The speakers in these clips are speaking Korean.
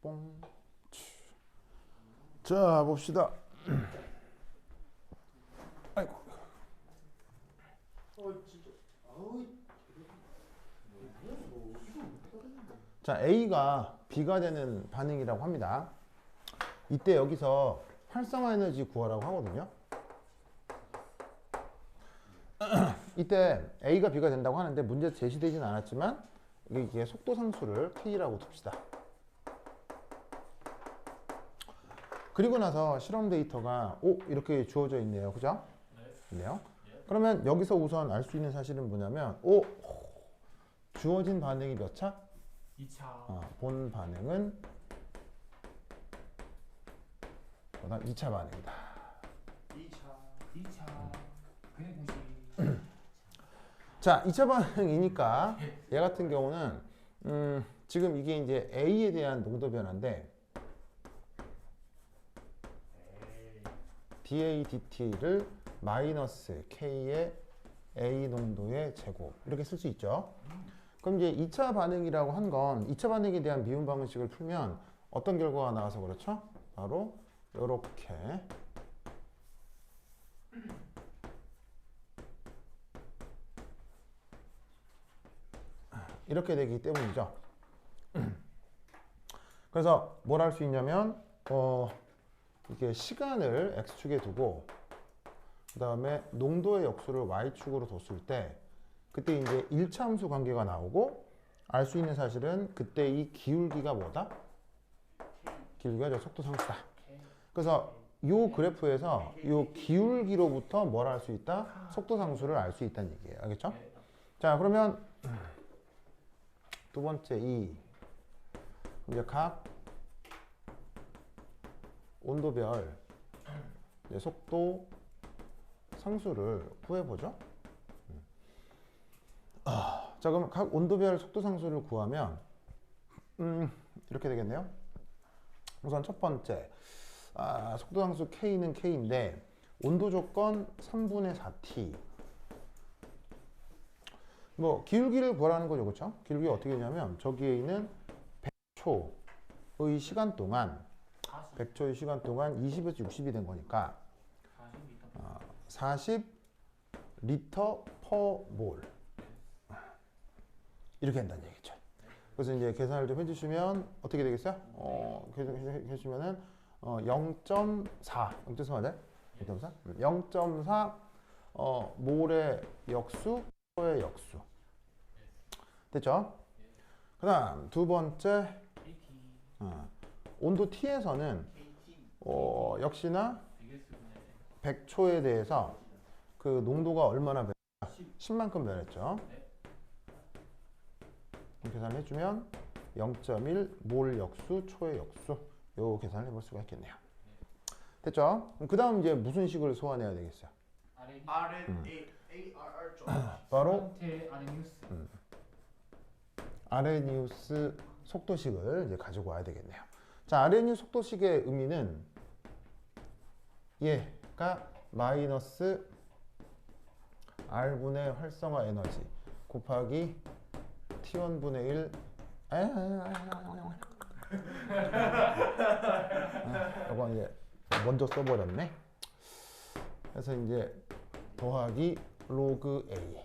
뽕. 자, 봅시다. 아이고. 자, A가 B가 되는 반응이라고 합니다. 이때 여기서 활성화 에너지 구하라고 하거든요. 이때 A가 B가 된다고 하는데 문제 제시되진 않았지만 이게 속도 상수를 K라고 둡시다. 그리고 나서 실험 데이터가 이렇게 주어져 있네요. 그죠? 있네요. 그러면 여기서 우선 알 수 있는 사실은 뭐냐면 주어진 반응이 몇 차? 2차. 본 반응은 2차 반응이다. 2차. 150. 자, 2차 반응이니까 얘 같은 경우는 지금 이게 이제 A에 대한 농도 변화인데 dA dt를 마이너스 K의 A 농도의 제곱 이렇게 쓸 수 있죠. 그럼 이제 2차 반응이라고 한 건 2차 반응에 대한 미분 방식을 풀면 어떤 결과가 나와서 그렇죠? 바로 이렇게 이렇게 되기 때문이죠. 그래서 뭘 할 수 있냐면 이게 시간을 x축에 두고 그 다음에 농도의 역수를 y축으로 뒀을 때 그때 이제 1차 함수 관계가 나오고 알 수 있는 사실은 그때 이 기울기가 뭐다? 기울기가 저 속도 상수다. 그래서 이 그래프에서 이 기울기로부터 뭘 알 수 있다? 속도 상수를 알 수 있다는 얘기예요. 알겠죠? 자, 그러면 두 번째 이제 각 온도별 속도 상수를 구해보죠. 자, 그럼 각 온도별 속도 상수를 구하면 이렇게 되겠네요. 우선 첫 번째 속도 상수 K는 K인데 온도 조건 3분의 4T 뭐 기울기를 구하라는 거죠. 그렇죠? 기울기가 어떻게 되냐면 저기에 있는 100초의 시간 동안 100초의 시간 동안 20에서 60이 된 거니까 40 리터 퍼 몰 이렇게 된다는 얘기죠. 그래서 이제 계산을 좀 해주시면 어떻게 되겠어요? 해주시면은 0.4 맞아요? 0.4 0.4 몰의 역수 의 역수 됐죠? 그 다음 두 번째 온도 T에서는 역시나 100초에 대해서 그 농도가 얼마나 변했다? 10만큼 변했죠. 계산을 해주면 0.1 몰 역수 초의 역수 요 계산을 해볼 수가 있겠네요. 됐죠? 그 다음 이제 무슨 식을 소환해야 되겠어요? 바로 아레니우스 속도식을 이제 가지고 와야 되겠네요. 자, 아레니우스 속도식의 의미는 얘가 마이너스 R분의 활성화 에너지 곱하기 T1분의 1 이거 이제 먼저 써버렸네. 그래서 이제 더하기 로그 A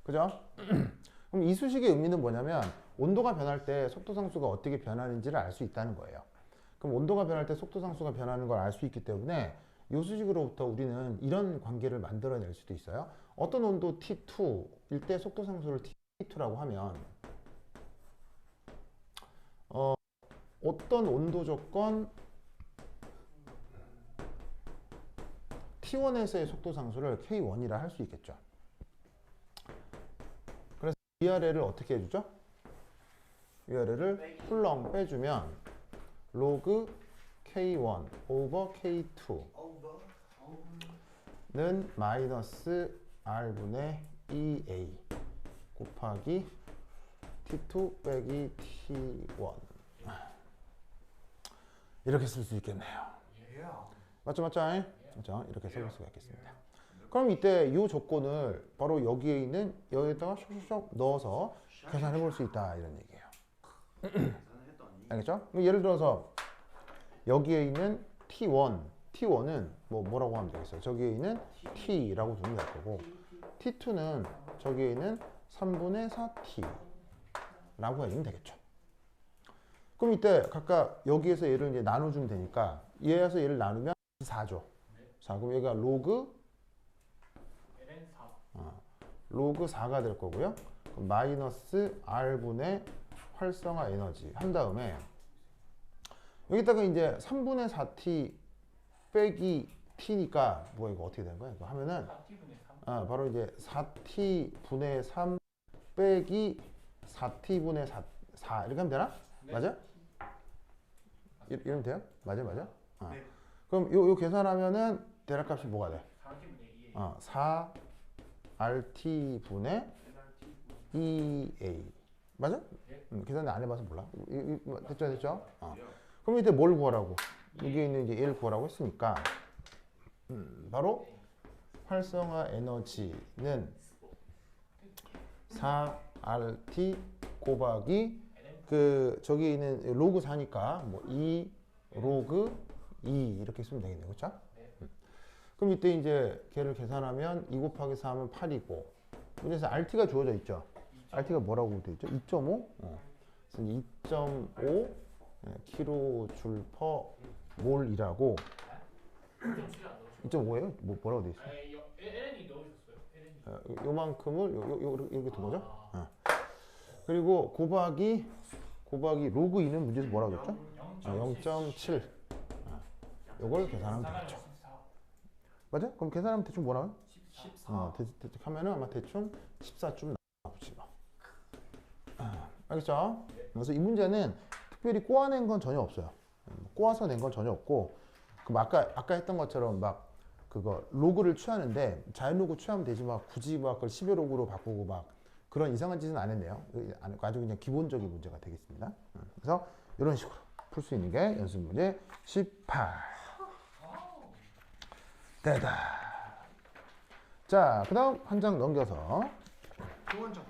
그죠? 그럼 이 수식의 의미는 뭐냐면 온도가 변할 때 속도 상수가 어떻게 변하는지를 알 수 있다는 거예요. 그럼 온도가 변할 때 속도 상수가 변하는 걸 알 수 있기 때문에 이 수식으로부터 우리는 이런 관계를 만들어낼 수도 있어요. 어떤 온도 T2일 때 속도 상수를 T2라고 하면 어떤 온도 조건 T1에서의 속도 상수를 K1이라 할 수 있겠죠. 그래서 위아래를 어떻게 해주죠? 위아래를 쿨렁 빼주면 로그 K1 오버 K2는 마이너스 R분의 2A 곱하기 T2 빼기 T1 이렇게 쓸 수 있겠네요. 맞죠? 맞죠? 이렇게 써볼 수가 있겠습니다. 그럼 이때 이 조건을 바로 여기에 있는 여기다가 슉슉슉 넣어서 계산해 볼 수 있다 이런 얘기예요. 알겠죠? 예를 들어서 여기에 있는 T1은 뭐라고 하면 되겠어요? 저기에 있는 T라고 두면 될 거고 T2는 저기에 있는 3분의 4T라고 해주면 되겠죠. 그럼 이때 각각 여기에서 얘를 이제 나눠주면 되니까 얘에서 얘를 나누면 4죠. 4. 그럼 여기가 로그 ln 4. 로그 4가 될 거고요. 그럼 마이너스 R분의 활성화 에너지 한 다음에 여기다가 이제 3분의 4T 빼기 T니까 뭐 이거 어떻게 되는 거야? 이거 하면은 4t분의 3. 바로 이제 4T분의 3 빼기 4T분의 4 이렇게 하면 되나? 네. 맞아? 이러면 돼요? 맞아? 네. 그럼 요 계산하면은 대략값이 뭐가 돼? 4t분의 2. 4RT분의 2A 맞아? 네. 계산 안 해봐서 몰라. 됐죠? 그럼 이때 뭘 구하라고? 여기에 있는 이제 얘를 구하라고 했으니까 바로 활성화 에너지는 4RT 곱하기 그 저기 있는 로그 4니까 뭐 2 로그 2 이렇게 쓰면 되겠네요. 그렇죠? 그럼 이때 이제 걔를 계산하면 2 곱하기 3은 8이고 그래서 RT가 주어져 있죠. RT가 뭐라고 되어 있죠? 2.5? 그래서 2.5 kJ per 몰이라고 2.5예요? 뭐라고 되어 있어요? ln이 넣으셨어요? ln이. 요만큼을 이렇게 둔 거죠? 그리고 곱하기 로그 2는 문제에서 뭐라고 했죠? 0.7 요걸 계산하면 되겠죠. 14. 맞아? 그럼 계산하면 대충 뭐 나와요? 14. 대충 하면은 아마 대충 14쯤 나오지 뭐. 알겠죠? 그래서 이 문제는 특별히 꼬아낸 건 전혀 없어요. 꼬아서 낸 건 전혀 없고 그럼 아까 했던 것처럼 막 그거 로그를 취하는데 자연 로그 취하면 되지 막 굳이 막 그걸 10여 로그로 바꾸고 막 그런 이상한 짓은 안 했네요. 아주 그냥 기본적인 문제가 되겠습니다. 그래서 이런 식으로 풀 수 있는 게 연습 문제 18. 되다. 자, 그 다음 한 장 넘겨서 또 한 장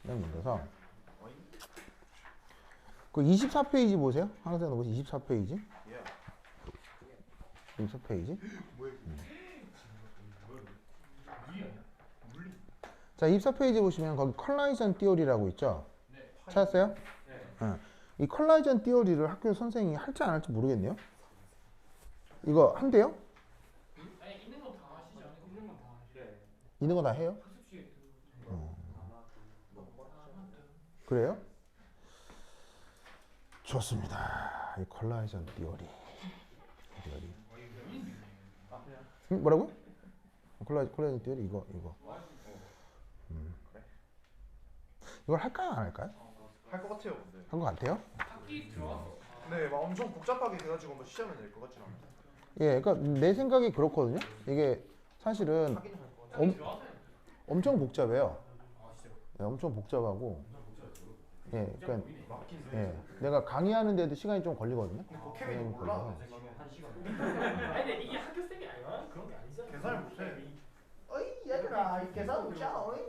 넘겼어. 그 24페이지 보세요. 항상 보세요. 24페이지. 예. 24페이지. 뭐야? 자, 24페이지 보시면 거기 컬라이전 띠어리라고 있죠. 네. 찾았어요? 네. 이 컬라이전 띠어리를 학교 선생님이 할지 안 할지 모르겠네요. 이거 한대요? 아니 있는 건 다 하시지 않아요? 있는 건 다 하시죠. 있는 거 다 해요? 학습지에 그래요? 좋습니다. 이 컬라이전 띠어리. 뭐라고요? 컬라이전 띠어리 이거. 이걸 할까요? 안 할까요? 할 것 같아요. 근데. 한 것 같아요? 학기 들어왔어. 네, 막 엄청 복잡하게 돼가지고 뭐 시험에 낼 것 같진 않아요. 예, 그러니까 내 생각이 그렇거든요. 이게 사실은 하긴 할것 같아요. 학기 들어왔어요. 엄청 복잡해요. 아 진짜. 예, 엄청 복잡하고. 예, 그러니까 맞긴 해. 예, 내가 강의하는데도 시간이 좀 걸리거든요. 근데 그 케빈이 몰라. 아니 근데 이게 학교 쌤이 아니야? 그런 게 아니잖아. 계산을 못해. 어이 얘들아 이 계산 못자 어이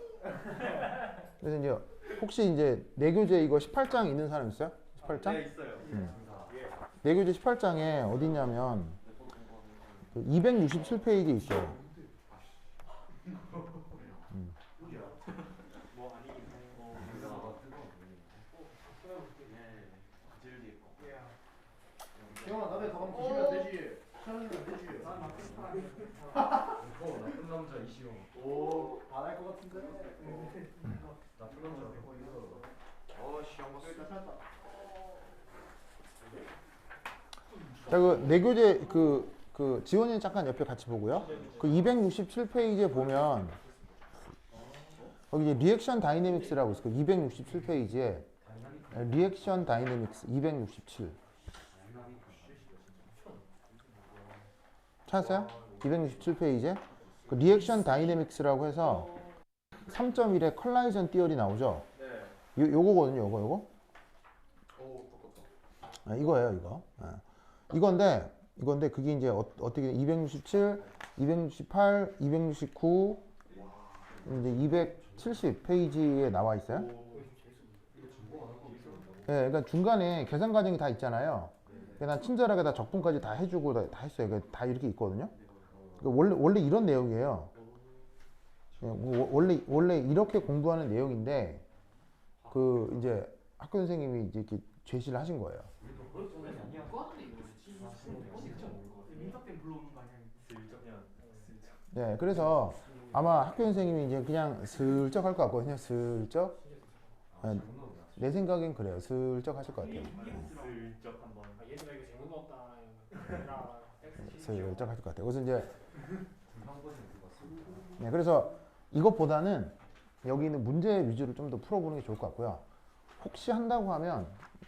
그래서 이제 혹시 이제 내교재 이거 18장 있는 사람 있어요? 18장? 네, 있어요. 내교재 18장에 어디 있냐면 267페이지 있어요. 형아 너네 가방 뒤지면 안 되지 시험이면 안 되지 나쁜 남자 이시영. 오 안할 것 같은데 나쁜 남자. 시험 봤어. 일단 찾았다 자, 그 내교재 그 지원이 잠깐 옆에 같이 보고요. 그 267페이지에 보면 거기 이제 리액션 다이내믹스라고 있어요. 267페이지에 리액션 다이내믹스 267 찾았어요? 267페이지에 그 리액션 다이내믹스라고 해서 3.1에 컬라이전 띠어리 나오죠. 네. 요거거든요. 요거. 오, 똑같다. 이거예요, 이거. 이건데 그게 이제 어떻게 267, 268, 269, 이제 270 페이지에 나와 있어요. 그러니까 중간에 계산 과정이 다 있잖아요. 그러니까 난 친절하게 다 적분까지 다 해주고 다 했어요. 다 이렇게 있거든요. 그러니까 원래 이런 내용이에요. 원래 이렇게 공부하는 내용인데 그 이제 학교 선생님이 이제 이렇게 제시를 하신 거예요. 민석 때문에 불러오는 거 아니야? 네, 그래서 아마 학교 선생님이 이제 그냥 슬쩍 할 것 같거든요. 슬쩍. 내 생각엔 그래요. 슬쩍 하실 것 같아요. 슬쩍 한번. 얘들아 이거 재능 없다. 슬쩍 하실 것 같아요. 그래서 이제 네, 그래서 이것보다는 여기 있는 문제 위주로 좀 더 풀어보는 게 좋을 것 같고요. 혹시 한다고 하면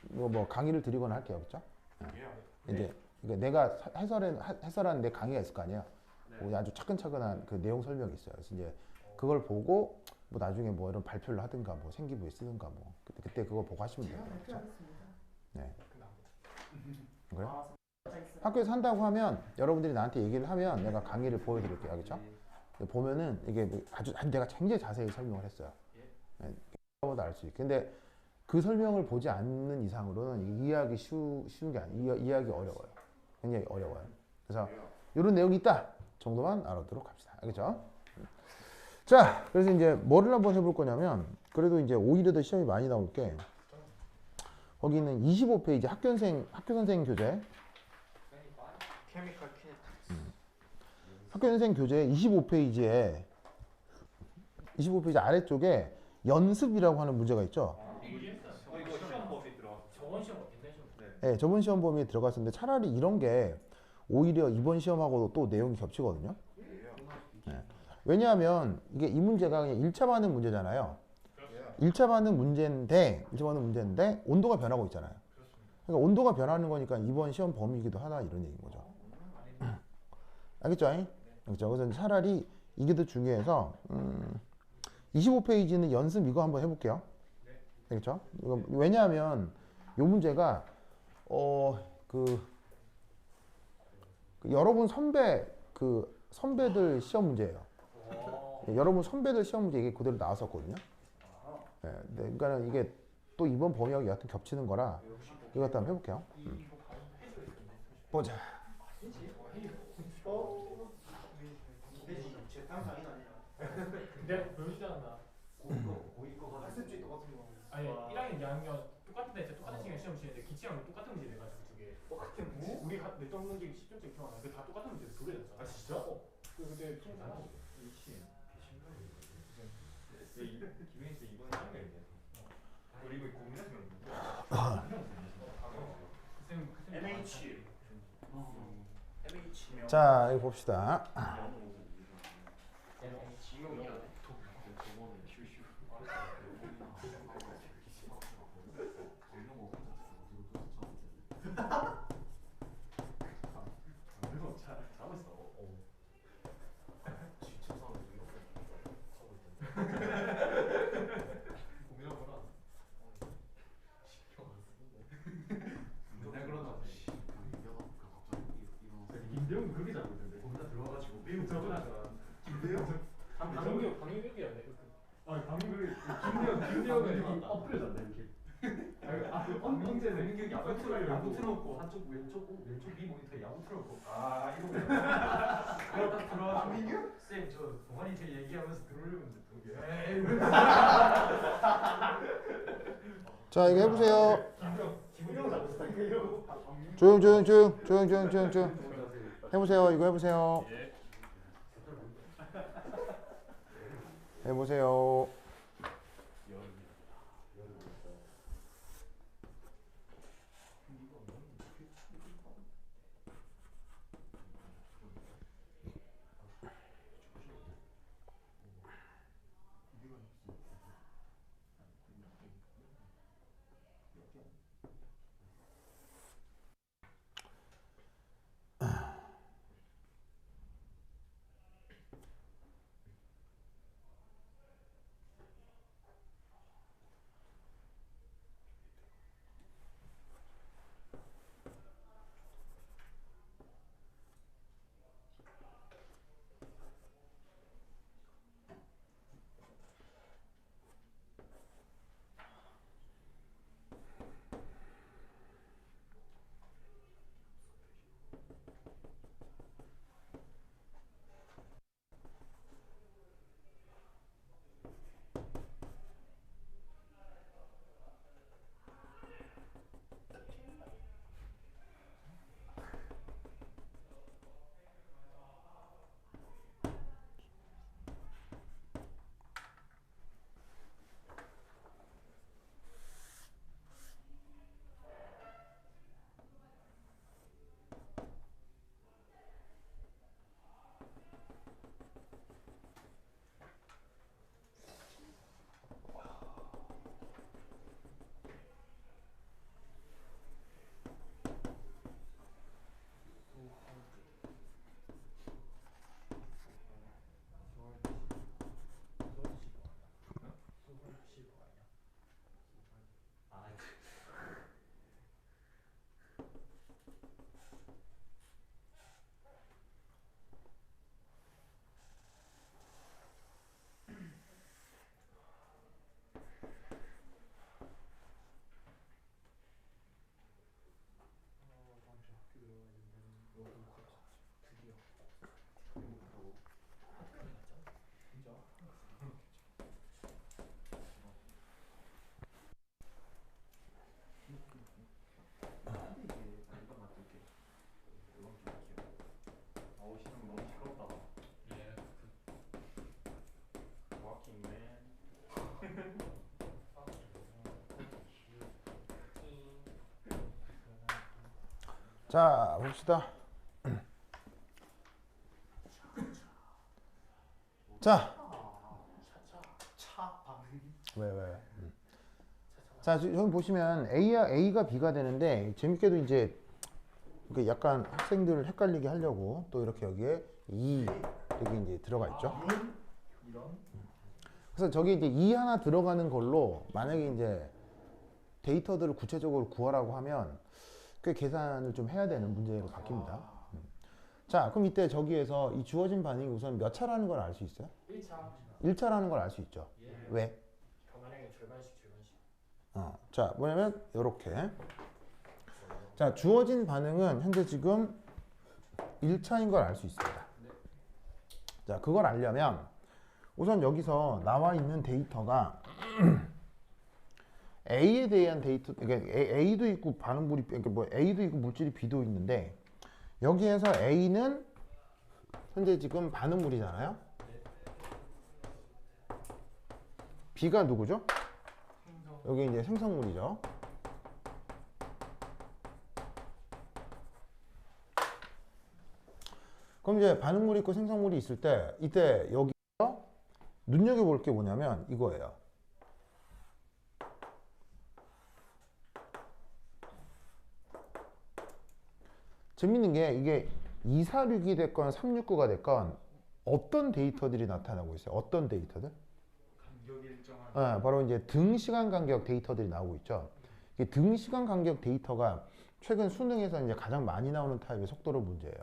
뭐 강의를 드리거나 할게요, 그렇죠? 이제 내가 해설하는 내 강의가 있을 거 아니에요. 뭐 아주 차근차근한 그 내용 설명이 있어요. 그래서 이제 그걸 보고 뭐 나중에 뭐 이런 발표를 하든가 뭐 생기부에 쓰든가 뭐 그때 그거 보고 하시면 돼요. 그렇죠? 네. 그래요? 학교에서 한다고 하면 여러분들이 나한테 얘기를 하면 내가 강의를 보여드릴게요, 그렇죠? 보면은 이게 아주 내가 굉장히 자세히 설명을 했어요. 네, 보다 알 수 있게. 근데 그 설명을 보지 않는 이상으로는 이해하기 쉬운 게 아니에요. 이해하기 어려워요. 굉장히 어려워요. 그래서 이런 내용이 있다 정도만 알아두도록 합시다. 알겠죠? 자, 그래서 이제 뭐를 한번 해볼 거냐면 그래도 이제 오히려 더 시험이 많이 나올 게 거기 있는 25페이지 학교 선생 교재 케미컬 키네틱스. 학교 선생 교재 25페이지에 아래쪽에 연습이라고 하는 문제가 있죠. 이거 시험 범위 들어갔어. 저번 시험 옛날 시험. 네, 저번 시험 범위에 들어갔었는데 차라리 이런 게 오히려 이번 시험하고도 또 내용이 겹치거든요. 네. 왜냐하면 이게 이 문제가 그냥 1차 반응 문제잖아요. 1차 반응 문제인데 온도가 변하고 있잖아요. 그러니까 온도가 변하는 거니까 이번 시험 범위이기도 하다 이런 얘기인 거죠. 알겠죠? 알겠죠? 그래서 차라리 이게 더 중요해서 25페이지는 연습 이거 한번 해볼게요. 알겠죠? 왜냐하면 이 문제가 여러분 선배들 시험 문제예요. 여러분 선배들 시험 문제 이게 그대로 나왔었거든요. 네, 그러니까 이게 또 이번 범위하고 여하튼 겹치는 거라 이것도 한번 해볼게요. 보자. 근데 보여주지 않았나? 학습지 똑같은 거. 아니 1학년 2학년 똑같은데 진짜 똑같은 시간 시험 치는데 기치랑 똑같은 문제 내가지고 두 개. 똑같은 문제? 우리 내적 문제 10점짜리 기억 안 나. 다 똑같은 문제 두개 냈잖아. 아 진짜? 그때 좀 잘하고. 미친. 김현희 씨 이번에 하는 게 있네. 그리고 고민하시면 MH. MH면. 자, 이거 봅시다. 김대웅 그렇게 잘고 있던데. 거기다 들어와가지고 매우 저거잖아. 김대웅? 방위벽이야. 아 방금 김대웅은 이렇게 엎드려졌네 이렇게. 문제는 야구 틀어놓고 한쪽 왼쪽 위 모니터에 야구 틀어놓고 이거 그걸 딱 들어와. 민규? 쌤 저 동아리 제 얘기하면서 들어오려면 그게. 자, 이거 해보세요. 김대웅 잘못했다니까 이러고. 조용. 해보세요. 이거 해보세요. 해보세요. 어우 신음 너무 시끄럽다. 예. 워킹맨. 자, 봅시다. 자, 왜? 자, 여기 보시면 A가 B가 되는데 재밌게도 이제 그 약간 학생들 헷갈리게 하려고 또 이렇게 여기에 이렇게 이제 들어가 있죠. 이런. 그래서 저기 이제 하나 들어가는 걸로 만약에 이제 데이터들을 구체적으로 구하라고 하면 꽤 계산을 좀 해야 되는 문제로 바뀝니다. 자, 그럼 이때 저기에서 이 주어진 반응이 우선 몇 차라는 걸 알 수 있어요? 1차. 1차라는 걸 알 수 있죠. 예. 왜? 변화량의 절반씩. 자, 뭐냐면 요렇게. 자, 주어진 반응은 현재 지금 1차인 걸 알 수 있습니다. 자, 그걸 알려면 우선 여기서 나와 있는 데이터가 A에 대한 데이터, 그러니까 A도 있고 반응물이, 그러니까 뭐 A도 있고 물질이 B도 있는데 여기에서 A는 현재 지금 반응물이잖아요. B가 누구죠? 여기 이제 생성물이죠. 그럼 이제 반응물이 있고 생성물이 있을 때 이때 여기서 눈여겨볼 게 뭐냐면 이거예요. 재밌는 게 이게 246이 됐건 369가 됐건 어떤 데이터들이 나타나고 있어요. 어떤 데이터들? 간격 일정한. 네, 바로 이제 등 시간 간격 데이터들이 나오고 있죠. 이 등 시간 간격 데이터가 최근 수능에서 이제 가장 많이 나오는 타입의 속도로 문제예요.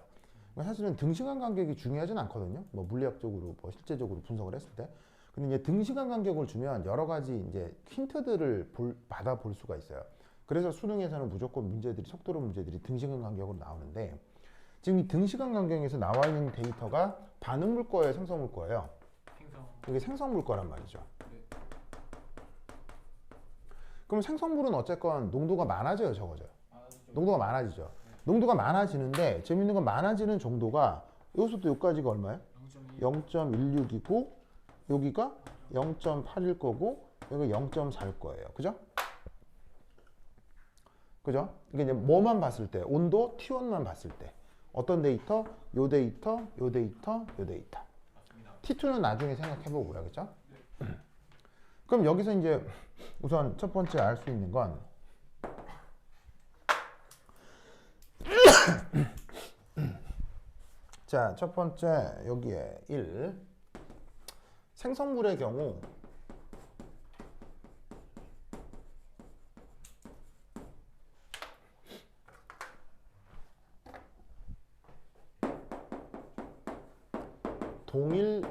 사실은 등 시간 간격이 중요하진 않거든요. 뭐 물리학적으로, 뭐 실제적으로 분석을 했을 때. 근데 이제 등 시간 간격을 주면 여러 가지 이제 힌트들을 받아 볼 수가 있어요. 그래서 수능에서는 무조건 문제들이 속도로 문제들이 등 시간 간격으로 나오는데 지금 이 등 시간 간격에서 나와 있는 데이터가 반응물 거예요, 생성물 거예요. 이게 생성물 거란 말이죠. 그럼 생성물은 어쨌건 농도가 많아져요, 적어져요? 농도가 많아지죠. 농도가 많아지는데 재밌는 건 많아지는 정도가 여기서부터 여기까지가 얼마예요? 0.16이고 여기가 0.8일 거고 여기가 0.4일 거예요. 그죠? 그죠? 이게 이제 뭐만 봤을 때 온도 T1만 봤을 때 어떤 데이터? 요 데이터, 요 데이터, 요 데이터. T2는 나중에 생각해보고 그러겠죠? 그럼 여기서 이제 우선 첫 번째 알 수 있는 건 자, 첫 번째 여기에 1 생성물의 경우 동일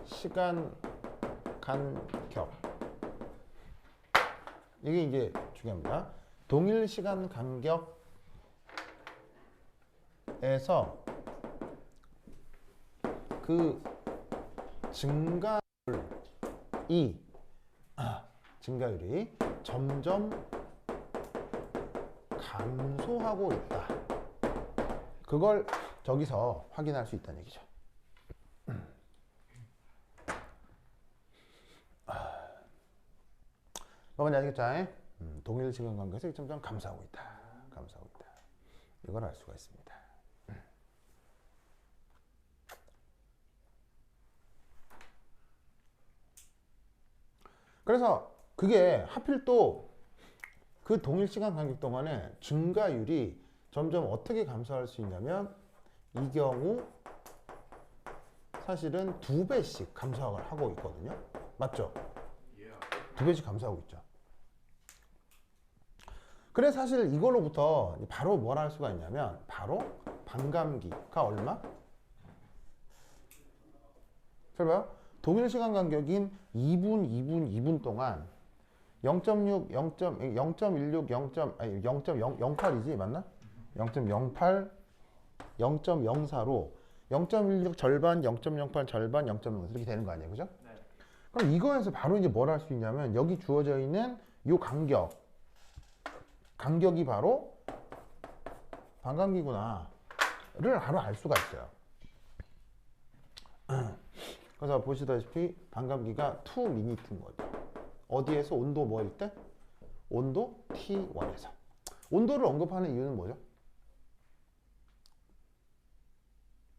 시간 간격 이게 이제 중요합니다. 동일 시간 간격에서 그 증가율이 점점 감소하고 있다. 그걸 저기서 확인할 수 있다는 얘기죠. 뭔지 아시겠죠? 동일 시간 간격에서 점점 감소하고 있다. 감소하고 있다. 이걸 알 수가 있습니다. 그래서 그게 하필 또 그 동일 시간 간격 동안에 증가율이 점점 어떻게 감소할 수 있냐면 이 경우 사실은 2배씩 감소하고 있거든요. 맞죠? 2배씩 감소하고 있죠. 그래서 사실 이걸로부터 바로 뭘 할 수가 있냐면 바로 반감기가 얼마? 잘 봐요. 동일 시간 간격인 2분 동안 0.6, 0.16, 0.08이지 맞나? 0.08, 0.04로 0.16 절반, 0.08 절반, 0.04 이렇게 되는 거 아니에요, 그죠? 네. 그럼 이거에서 바로 이제 뭘 할 수 있냐면 여기 주어져 있는 요 간격이 바로 반감기구나를 바로 알 수가 있어요. 그래서 보시다시피 반감기가 2미니트인 거죠. 어디에서 온도 뭐일 때? 온도 T1에서. 온도를 언급하는 이유는 뭐죠?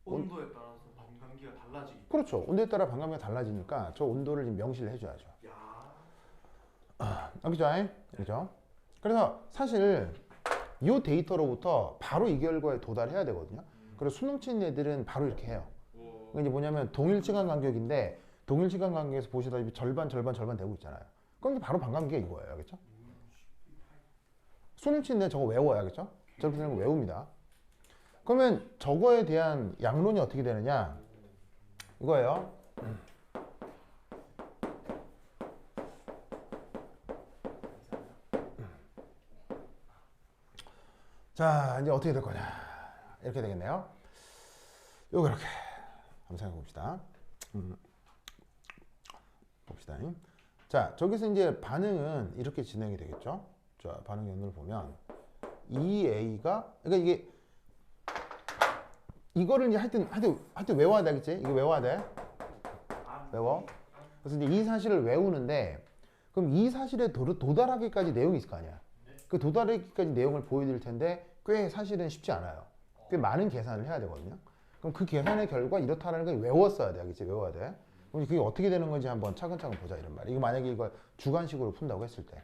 온도에 따라서 반감기가 달라지기. 그렇죠. 온도에 따라 반감기가 달라지니까 저 온도를 좀 명시를 해줘야죠. 야. 그죠? 그죠? 그래서 사실 이 데이터로부터 바로 이 결과에 도달해야 되거든요. 그래서 수능 친 애들은 바로 이렇게 해요. 이게 뭐냐면 동일 시간 간격인데 동일 시간 간격에서 보시다시피 절반 되고 있잖아요. 그럼 이제 바로 반감기가 이거예요. 알겠죠? 수능 친 애 저거 외워야 겠죠? 저렇게 되는 거 외웁니다. 그러면 저거에 대한 양론이 어떻게 되느냐? 이거예요. 자, 이제 어떻게 될 거냐? 이렇게 되겠네요. 요거 이렇게 한번 생각해 봅시다. 봅시다. 자, 저기서 이제 반응은 이렇게 진행이 되겠죠? 자, 반응 연도를 보면 EA가 그러니까 이게 이거를 이제 하여튼 외워야 되겠지? 이거 외워야 돼. 외워. 그래서 이제 이 사실을 외우는데 그럼 이 사실에 도달하기까지 내용이 있을 거 아니야. 그 도달하기까지 내용을 보여드릴 텐데 꽤 사실은 쉽지 않아요. 꽤 많은 계산을 해야 되거든요. 그럼 그 계산의 결과 이렇다라는 걸 외웠어야 돼. 알겠지? 외워야 돼. 그럼 그게 어떻게 되는 건지 한번 차근차근 보자 이런 말이야. 이거 만약에 이걸 주관식으로 푼다고 했을 때.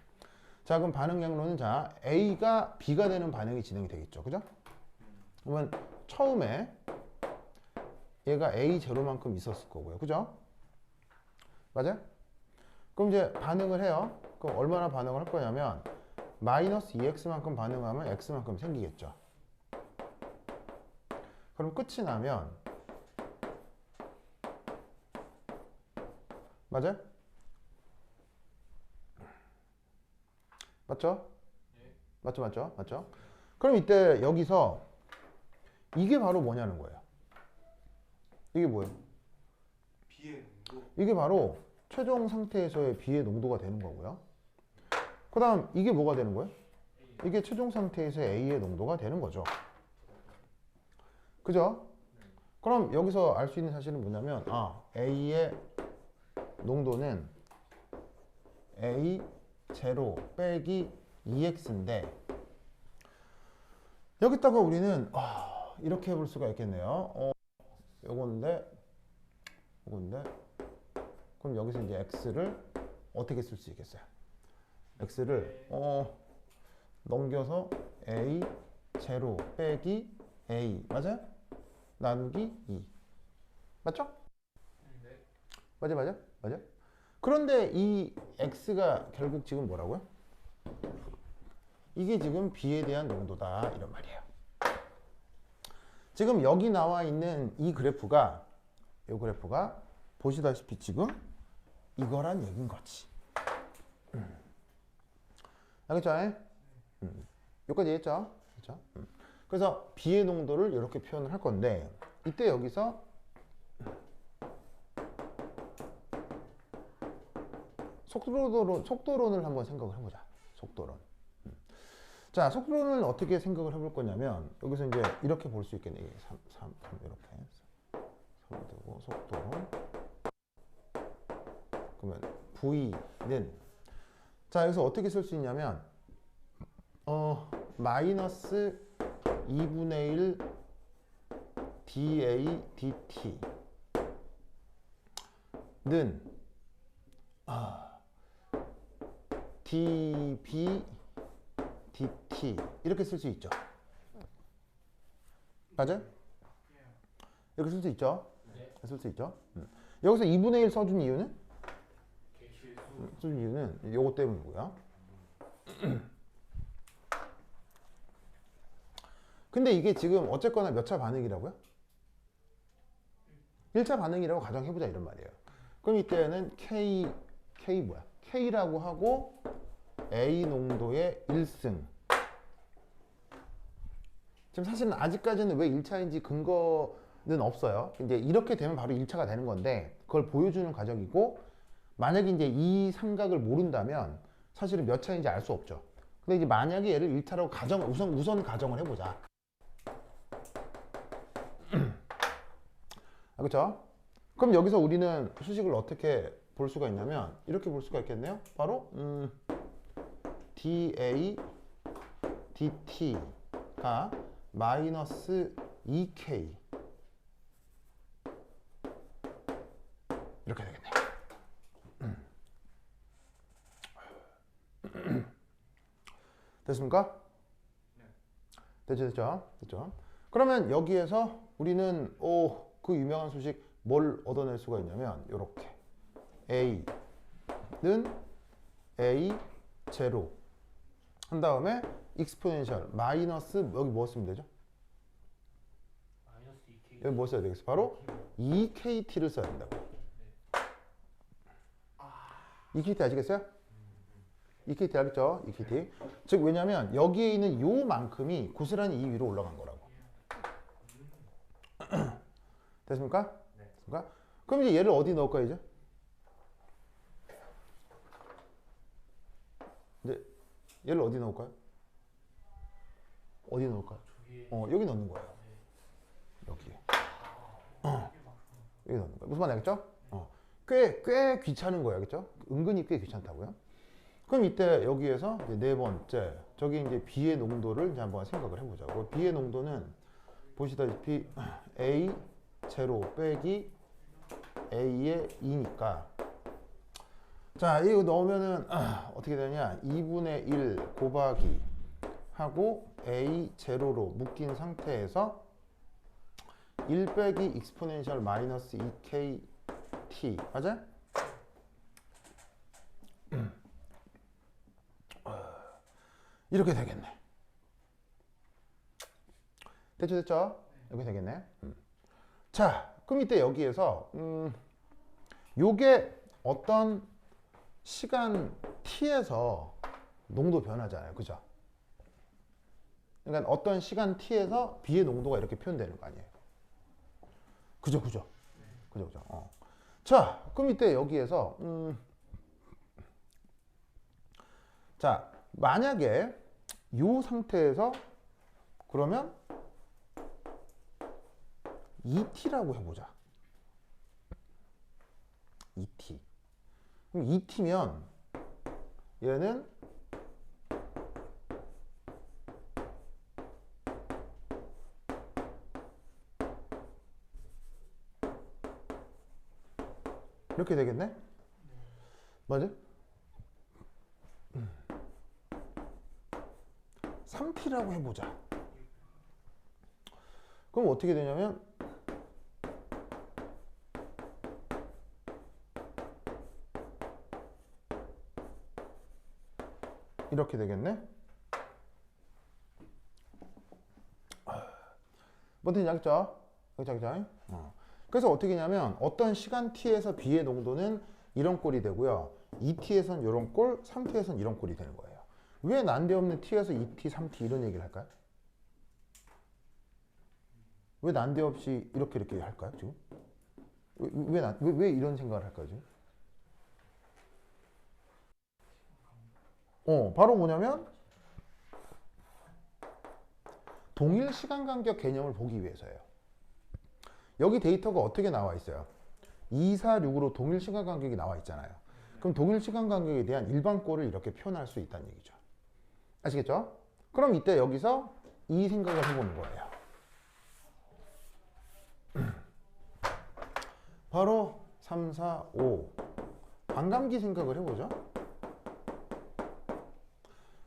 자, 그럼 반응 양론은 자, A가 B가 되는 반응이 진행이 되겠죠. 그죠? 그러면 처음에 얘가 A0만큼 있었을 거고요. 그죠? 맞아요? 그럼 이제 반응을 해요. 그럼 얼마나 반응을 할 거냐면 마이너스 2x만큼 반응하면 x만큼 생기겠죠. 그럼 끝이 나면 맞아요? 맞죠? 맞죠? 그럼 이때 여기서 이게 바로 뭐냐는 거예요. 이게 뭐예요? 비의 농도. 이게 바로 최종 상태에서의 B의 농도가 되는 거고요. 그 다음 이게 뭐가 되는 거예요? 이게 최종 상태에서의 A의 농도가 되는 거죠. 그죠? 그럼 여기서 알 수 있는 사실은 뭐냐면 A의 농도는 A0 빼기 2x인데 여기다가 우리는 이렇게 해볼 수가 있겠네요. 요건데 그럼 여기서 이제 x를 어떻게 쓸 수 있겠어요? x를 넘겨서 a0 빼기 a 맞아요? 나누기 2 맞죠? 네. 맞아? 그런데 이 x가 결국 지금 뭐라고요? 이게 지금 b에 대한 농도다 이런 말이에요. 지금 여기 나와 있는 이 그래프가 보시다시피 지금 이거란 얘기인 거지. 알겠죠? 여기까지 했죠? 그렇죠? 그래서 B의 농도를 이렇게 표현을 할 건데 이때 여기서 속도론을 한번 생각을 해보자. 속도론. 자, 속도론을 어떻게 생각을 해볼 거냐면 여기서 이제 이렇게 볼 수 있겠네. 3 이렇게 3 되고 속도론. 그러면 V는 자, 여기서 어떻게 쓸 수 있냐면 마이너스 2분의 1 dA dt는 dB dt 이렇게 쓸 수 있죠. 맞아요? 이렇게 쓸 수 있죠. 네. 쓸 수 있죠. 여기서 2분의 1 써준 이유는? 개실수. 써준 이유는 요거 때문이고요. 근데 이게 지금 어쨌거나 몇 차 반응이라고요? 1차 반응이라고 가정해보자 이런 말이에요. 그럼 이때는 K라고 하고 A 농도의 1승 지금 사실은 아직까지는 왜 1차인지 근거는 없어요. 이제 이렇게 되면 바로 1차가 되는 건데 그걸 보여주는 과정이고 만약에 이제 이 삼각을 모른다면 사실은 몇 차인지 알 수 없죠. 근데 이제 만약에 얘를 1차라고 우선 가정을 해보자. 그렇죠? 그럼 여기서 우리는 수식을 어떻게 볼 수가 있냐면 이렇게 볼 수가 있겠네요. 바로 dA dt가 마이너스 2k 이렇게 되겠네요. 됐습니까? 됐죠? 그러면 여기에서 우리는 그 유명한 수식 뭘 얻어낼 수가 있냐면 이렇게 a는 a 제로 한 다음에 익스포넨셜 마이너스 여기 뭐 쓰면 되죠? 마이너스 2k. 여기 뭐 써야 되겠어? 바로 2kt를 써야 된다고. 2kt 아시겠어요? 2kt 알겠죠? 2kt. 즉 왜냐면 여기에 있는 요만큼이 고스란히 이 위로 올라간 거라고. 됐습니까? 네. 됐습니까? 그럼 이제 얘를 어디 넣을까 이제? 이제 얘를 어디 넣을까요? 어디 넣을까요? 저기 여기 넣는 거예요. 여기에. 여기 넣는 거예요. 무슨 말인지 알겠죠? 꽤 귀찮은 거예요. 알겠죠? 은근히 꽤 귀찮다고요. 그럼 이때 여기에서 이제 네 번째 저기 이제 B의 농도를 이제 한번 생각을 해보자고. B의 농도는 보시다시피 A 제로 빼기 A의 2니까 자 이거 넣으면은 어떻게 되냐 2분의 1 곱하기 하고 A 제로로 묶인 상태에서 1 빼기 익스포넨셜 마이너스 2kt 맞아? 이렇게 되겠네. 됐죠? 이렇게 되겠네. 자, 그럼 이때 여기에서 요게 어떤 시간 t에서 농도 변하잖아요. 그죠? 그러니까 어떤 시간 t에서 B의 농도가 이렇게 표현되는 거 아니에요. 그죠? 자, 그럼 이때 여기에서 자, 만약에 요 상태에서 그러면 ET라고 해보자. ET. 그럼 ET면 얘는 이렇게 되겠네? 맞아? 3t라고 해보자. 그럼 어떻게 되냐면 이렇게 되겠네? 뭔지 알겠죠? 그죠? 그래서 어떻게 하냐면 어떤 시간 t에서 B의 농도는 이런 꼴이 되고요. 2t에서는 이런 꼴, 3t에서는 이런 꼴이 되는 거예요. 왜 난데없는 t에서 2t, 3t 이런 얘기를 할까요? 왜 난데없이 이렇게 할까요? 지금? 왜 이런 생각을 할까요? 지금? 바로 뭐냐면 동일 시간 간격 개념을 보기 위해서예요. 여기 데이터가 어떻게 나와 있어요? 2, 4, 6으로 동일 시간 간격이 나와 있잖아요. 그럼 동일 시간 간격에 대한 일반꼴을 이렇게 표현할 수 있다는 얘기죠. 아시겠죠? 그럼 이때 여기서 이 생각을 해보는 거예요. 바로 3, 4, 5 반감기 생각을 해보죠.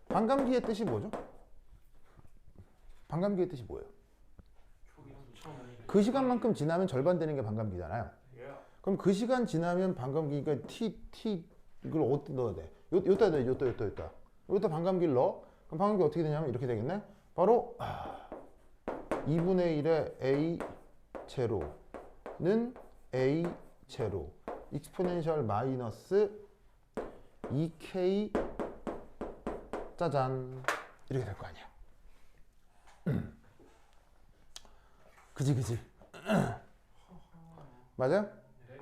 반감기의 뜻이 뭐죠? 반감기의 뜻이 뭐예요? 그 시간만큼 지나면 절반 되는 게 반감기잖아요. 그럼 그 시간 지나면 반감기니까 t 이걸 어디 넣어야 돼? 요따 넣어야 돼. 요따 반감기를 넣어. 그럼 반감기 어떻게 되냐면 이렇게 되겠네. 바로 2분의 1의 a 제로는 a 제로 익스포넨셜 마이너스 2k 짜잔 이렇게 될 거 아니야. 그지 그지. 맞아요? 네.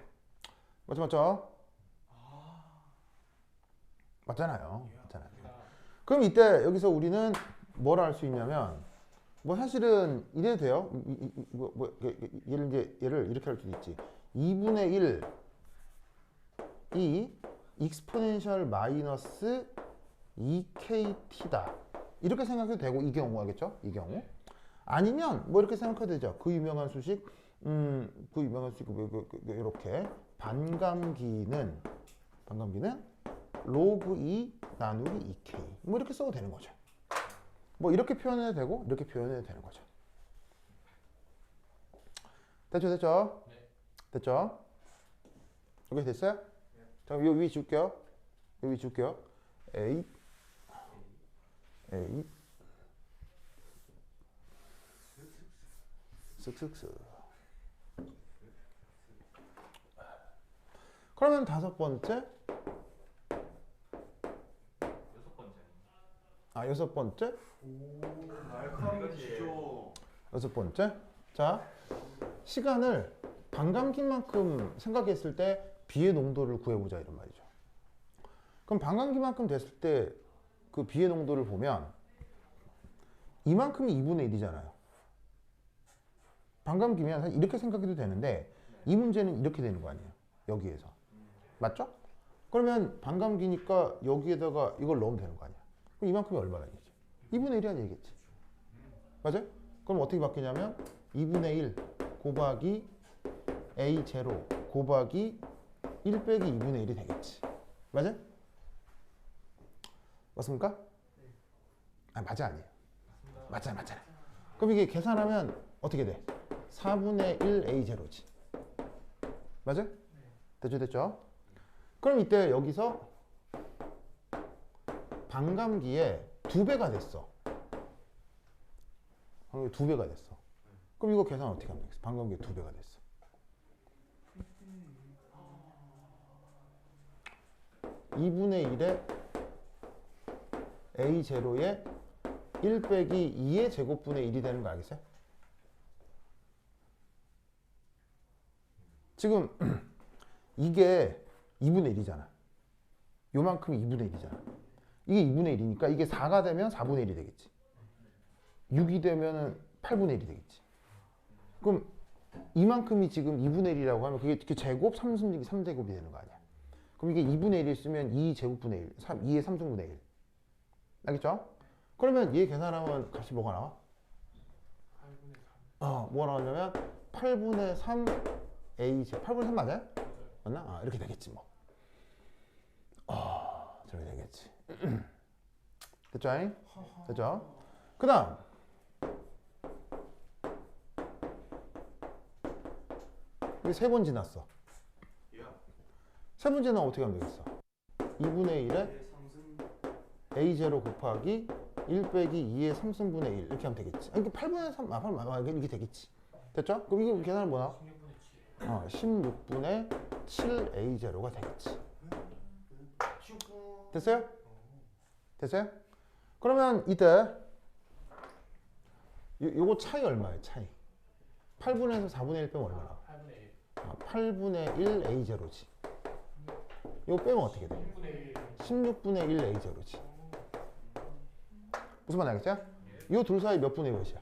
맞죠? 맞잖아요. 맞잖아요. 자, 그럼 이때 여기서 우리는 뭘 할 수 있냐면 뭐 사실은 이래도 돼요. 얘를 이렇게 할 수도 있지. 2분의 1 이 익스포넨셜 마이너스 2kt다. 이렇게 생각해도 되고 이 경우 알겠죠? 이 경우. 아니면 뭐 이렇게 생각해도 되죠. 그 유명한 수식 이렇게 반감기는 로그 2 나누기 2k 뭐 이렇게 써도 되는 거죠. 뭐 이렇게 표현해도 되고 이렇게 표현해도 되는 거죠. 됐죠? 네. 됐죠? 여기 됐어요? 자, 요 위 줄게요. 요 위 줄게요. A 쓱쓱쓱. 그러면 다섯 번째. 여섯 번째. 날카로운 지죠. 여섯 번째. 자, 시간을 반감기만큼 생각했을 때 B의 농도를 구해보자 이런 말이죠. 그럼 반감기만큼 됐을 때 그 B의 농도를 보면 이만큼이 2분의 1이잖아요. 반감기면 사실 이렇게 생각해도 되는데 이 문제는 이렇게 되는 거 아니에요. 여기에서. 맞죠? 그러면 반감기니까 여기에다가 이걸 넣으면 되는 거 아니야. 그럼 이만큼이 얼마라는 얘기지? 2분의 1이라는 얘기겠지. 맞아요? 그럼 어떻게 바뀌냐면 2분의 1 곱하기 A0 곱하기 1 빼기 2분의 1이 되겠지. 맞아요? 맞습니까? 맞아 아니에요. 맞잖아. 그럼 이게 계산하면 어떻게 돼? 4분의 1 A0지. 맞아요? 됐죠? 그럼 이때 여기서 반감기에 2배가 됐어. 반감기 2배가 됐어. 그럼 이거 계산 어떻게 하면 되겠어? 반감기에 2배가 됐어. (2분의 1에 A0에 1 빼기 2의 제곱분의 1이 되는 거 알겠어요? 지금 이게 2분의 1이잖아. 요만큼이 2분의 1이잖아. 이게 2분의 1이니까 이게 4가 되면 4분의 1이 되겠지. 6이 되면 8분의 1이 되겠지. 그럼 이만큼이 지금 2분의 1이라고 하면 그게 제곱 3제곱이 되는 거 아니야. 그럼 이게 2분의 1이 있으면 2제곱분의 1, 2의 3승분의 1. 알겠죠? 그러면 얘 계산하면 값이 뭐가 나와? 8분의 3. 뭐가 나오냐면 8분의 3 A제 8분의 3 맞아요? 맞나? 이렇게 되겠지 뭐. 저렇게 되겠지. 됐죠? 됐죠? 그 다음 여기 3번 지났어. 세 번째는 어떻게 하면 되겠어? 2분의 1에 A0 곱하기 1 빼기 2의 3승분의 1 이렇게 하면 되겠지. 이게 8분의 3, 8분의 이게 되겠지. 됐죠? 그럼 이게 계산은 뭐 나와? 16분의 7 A0가 되겠지. 됐어요? 됐어요? 그러면 이때 요거 차이 얼마예요? 차이 8분의 1에서 4분의 1 빼면 얼마 나와? 8분의 1. 8분의 1 A0지. 이거 빼면 어떻게 돼? 6분의 1. 16분의 1 A0지. 무슨 말 알겠죠? 이 둘 사이 몇 분의 몇이야?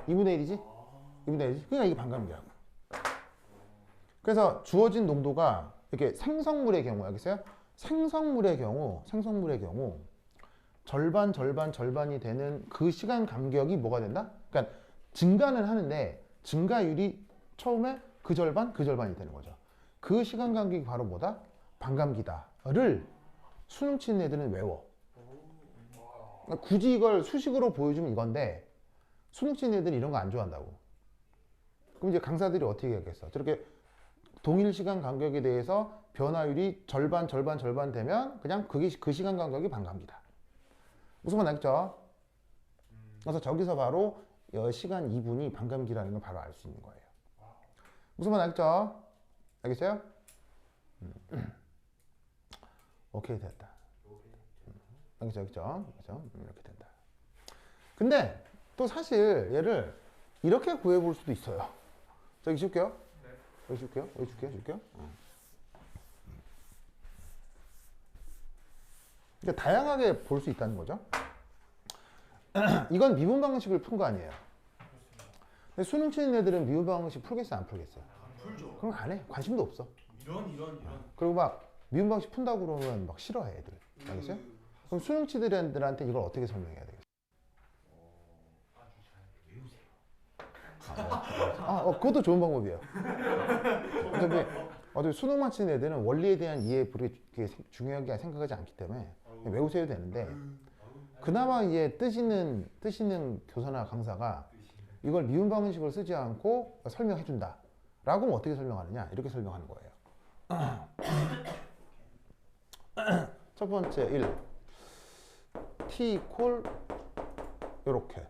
2분의 1이지? 2분의 1이지? 그러니까 이게 반감기라고. 그래서 주어진 농도가 이렇게 생성물의 경우 알겠어요? 생성물의 경우 절반이 되는 그 시간 간격이 뭐가 된다? 그러니까 증가는 하는데 증가율이 처음에 그 절반이 되는 거죠. 그 시간 간격이 바로 뭐다? 반감기다를 수능 치는 애들은 외워. 그러니까 굳이 이걸 수식으로 보여주면 이건데 수능 치는 애들은 이런 거 안 좋아한다고. 그럼 이제 강사들이 어떻게 하겠어? 저렇게 동일 시간 간격에 대해서 변화율이 절반 되면 그냥 그게 그 시간 간격이 반감기다. 무슨 말 알겠죠? 그래서 저기서 바로 시간 2분이 반감기라는 걸 바로 알 수 있는 거예요. 무슨 말 알겠죠? 알겠어요? 오케이 됐다. 알겠죠? 이렇게 된다. 근데 또 사실 얘를 이렇게 구해볼 수도 있어요. 저기 줄게요. 네. 여기 줄게요. 여기 줄게요. 그러니까 다양하게 볼 수 있다는 거죠. 이건 미분 방식을 푼 거 아니에요. 근데 수능 치는 애들은 미분 방식 풀겠어, 안 풀겠어요? 안 풀죠. 그럼 안 해. 관심도 없어. 이런. 그리고 막 미분 방식 푼다고 그러면 막 싫어해, 애들. 알겠어요? 그럼 수능 치는 애들한테 이걸 어떻게 설명해야 되겠어요? 그것도 좋은 방법이에요. 어차피 수능만 치는 애들은 원리에 대한 이해 그게 중요하게 생각하지 않기 때문에 그냥 외우셔도 되는데, 그나마 이제 뜨시는 교사나 강사가 이걸 미분 방식을 쓰지 않고 설명해 준다 라고 하면 어떻게 설명하느냐, 이렇게 설명하는 거예요. 첫 번째 1 t 이퀄 요렇게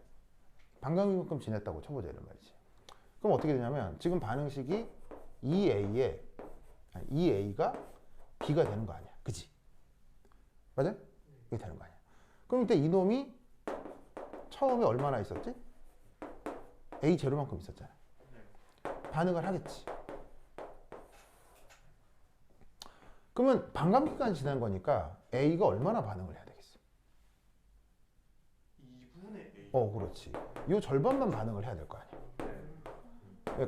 반감기만큼 지냈다고 쳐보자 이런 말이지. 그럼 어떻게 되냐면 지금 반응식이 2a가 b가 되는 거 아니야, 그지? 맞아? 이게 되는 거 아니야. 그럼 이때 이놈이 처음에 얼마나 있었지? a 제로만큼 있었잖아. 반응을 하겠지. 그러면 반감기까지 지난 거니까 a가 얼마나 반응을 해야 되겠어? 2분의 A. 그렇지. 요 절반만 반응을 해야 될 거 아니야.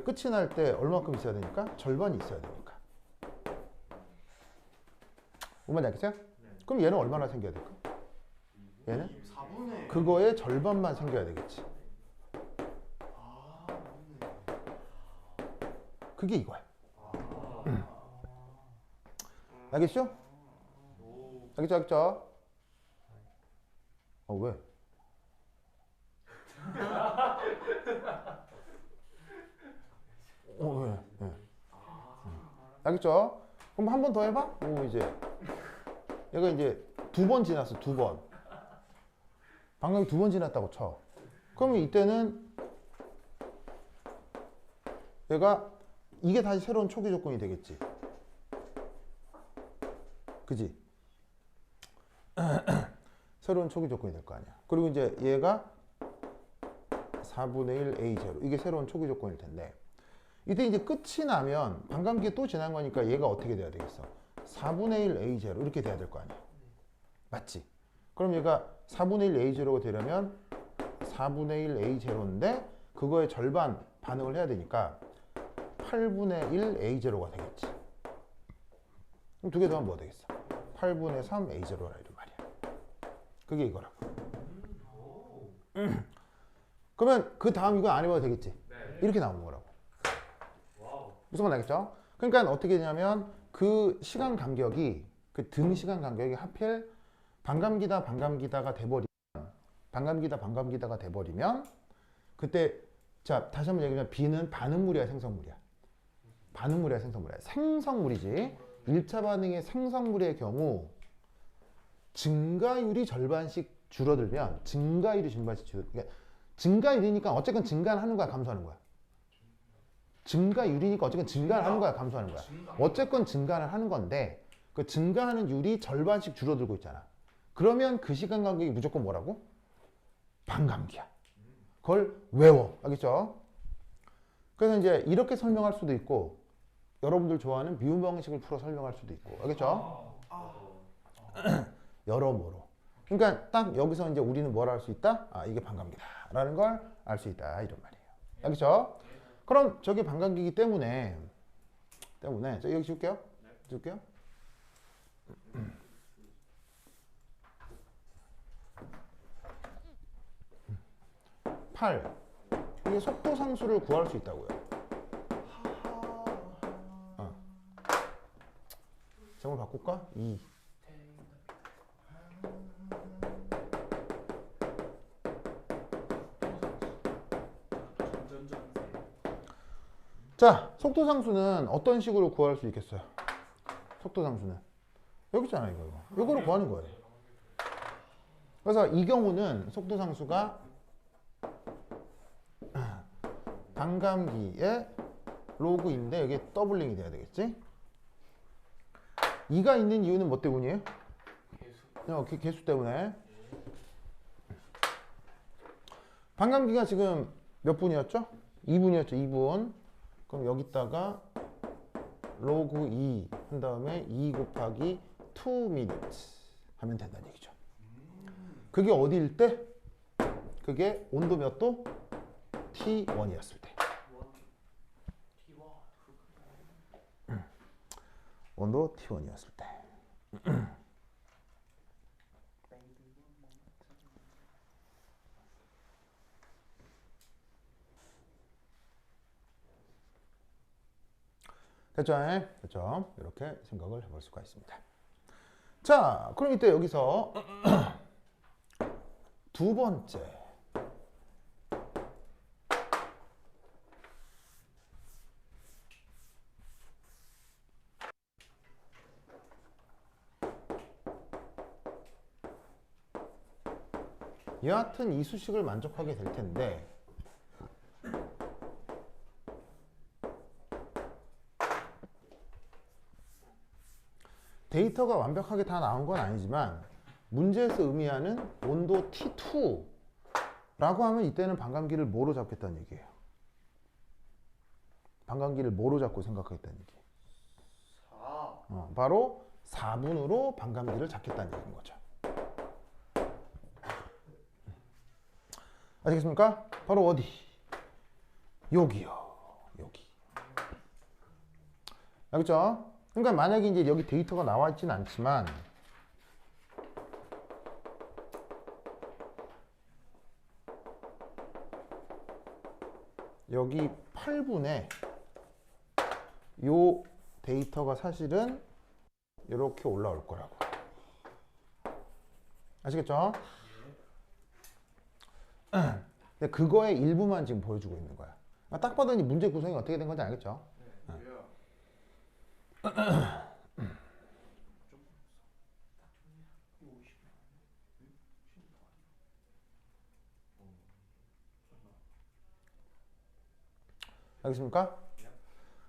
끝이 날 때 얼마큼 있어야 되니까? 절반이 있어야 되니까. 뭔 말인지 알겠어요? 그럼 얘는 얼마나 생겨야 될까? 얘는? 4분의 그거의 절반만 생겨야 되겠지. 그게 이거야. 알겠죠? 알겠죠? 왜? 왜? 알겠죠? 그럼 한 번 더 해봐? 이제 얘가 이제 2번 지났어, 2번. 방금 2번 지났다고 쳐. 그러면 이때는 얘가 이게 다시 새로운 초기 조건이 되겠지. 그지? 새로운 초기 조건이 될 거 아니야. 그리고 이제 얘가 4분의 1 a 제로, 이게 새로운 초기 조건일 텐데, 이때 이제 끝이 나면 반감기에 또 지난 거니까 얘가 어떻게 돼야 되겠어? 4분의 1 a 제로 이렇게 돼야 될 거 아니야. 맞지? 그럼 얘가 4분의 1 a 제로가 되려면 4분의 1 a 제로인데 그거의 절반 반응을 해야 되니까 8분의 1 a 제로가 되겠지. 그럼 두 개 더하면 뭐 되겠어? 8분의 3 a 제로라 이런 말이야. 그게 이거라고. 그러면 그 다음 이거 안 해봐도 되겠지? 이렇게 나오는 거라고. 무슨 말 알겠죠? 그러니까 어떻게 되냐면 그 시간 간격이, 그 등 시간 간격이 하필 반감기다가 돼버리면 그때, 자 다시 한번 얘기하면 B는 반응물이야, 생성물이야? 반응물이야, 생성물이야? 생성물이지. 1차 반응의 생성물의 경우 증가율이 절반씩 줄어들면, 그러니까 증가율이니까 어쨌건 증가는 하는 거야, 감소하는 거야? 증가율이니까 어쨌건 증가를 하는 거야, 감소하는 거야? 어쨌건 증가를 하는 건데 그 증가하는 율이 절반씩 줄어들고 있잖아. 그러면 그 시간 간격이 무조건 뭐라고? 반감기야. 그걸 외워. 알겠죠? 그래서 이제 이렇게 설명할 수도 있고, 여러분들 좋아하는 미분 방식을 풀어 설명할 수도 있고. 알겠죠? 여러모로. 그러니까 딱 여기서 이제 우리는 뭘 알 수 있다? 이게 반감기다 라는 걸 알 수 있다, 이런 말이에요. 알겠죠? 그럼 저게 반감기이기 때문에 저 여기 줄게요. 8. 이게 속도 상수를 구할 수 있다고요. 제목을 바꿀까? 2. 자, 속도 상수는 어떤 식으로 구할 수 있겠어요? 속도 상수는 여기 있잖아, 이거로 구하는 거예요. 그래서 이 경우는 속도 상수가 반감기의 로그인데 여기 더블링이 돼야 되겠지? 2가 있는 이유는 뭐 때문이에요? 개수 때문에. 반감기가 지금 몇 분이었죠? 2분이었죠. 2분. 그럼 여기다가 로그 2 한 다음에 2 곱하기 2 minutes 하면 된다는 얘기죠. 그게 어디일 때? 그게 온도 몇 도? T1이었을 때. 온도 T1이었을 때. 됐죠? 됐죠? 이렇게 생각을 해볼 수가 있습니다. 자, 그럼 이때 여기서 두 번째. 여하튼 이 수식을 만족하게 될 텐데 데이터가 완벽하게 다 나온 건 아니지만 문제에서 의미하는 온도 T2라고 하면 이때는 반감기를 뭐로 잡겠다는 얘기예요. 반감기를 뭐로 잡고 생각하겠다는 얘기예요. 4. 바로 4분으로 반감기를 잡겠다는 얘기인 거죠. 아시겠습니까? 바로 어디? 여기요. 여기. 알겠죠? 그러니까 만약에 이제 여기 데이터가 나와 있지는 않지만 여기 8분에 요 데이터가 사실은 이렇게 올라올 거라고. 아시겠죠? 근데 그거의 일부만 지금 보여주고 있는 거야. 딱 봐도 이 문제 구성이 어떻게 된 건지 알겠죠? 알겠습니까?